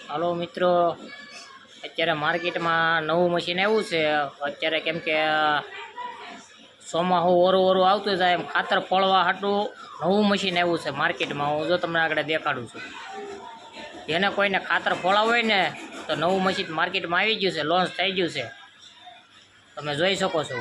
હાલો મિત્રો, અત્યારે માર્કેટમાં નવું મશીન આવ્યું છે. અત્યારે કેમ કે ચોમાસું ઓરું ઓરું આવતું જાય એમ ખાતર પડવા હાટું નવું મશીન આવ્યું છે માર્કેટમાં. હું જો તમને આગળ દેખાડું છું. જેને કોઈને ખાતર ફોળાવું હોય ને તો નવું મશીન માર્કેટમાં આવી ગયું છે, લોન્ચ થઈ ગયું છે, તમે જોઈ શકો છો.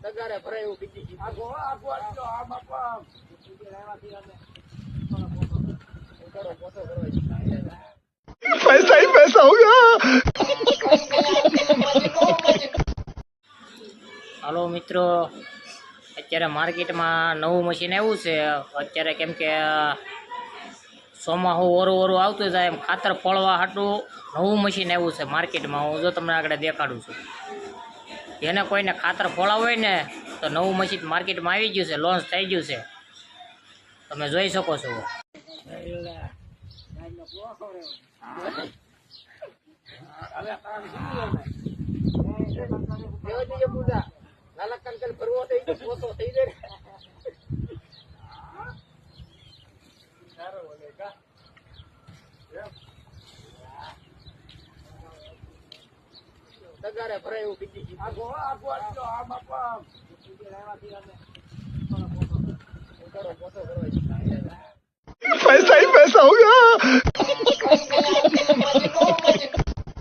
તગારે ભરાય એવું બીજી पैसा ही पैसा होगा। હાલો મિત્રો, અત્યારે માર્કેટમાં નવું મશીન આવ્યું છે. અત્યારે કેમ કે ચોમાસું ઓરું ઓરું આવતું જાય એમ ખાતર પડવા હાટું નવું મશીન આવ્યું છે માર્કેટમાં. હું જો તમને આગળ દેખાડું છું. જેને કોઈને ખાતર ફોળાવું હોય ને તો નવું મશીન માર્કેટમાં આવી ગયું છે, લોન્ચ થઈ ગયું છે, તમે જોઈ શકો છો. તગારે ભરાય એવું બીજી पैसा ही पैसा होगा।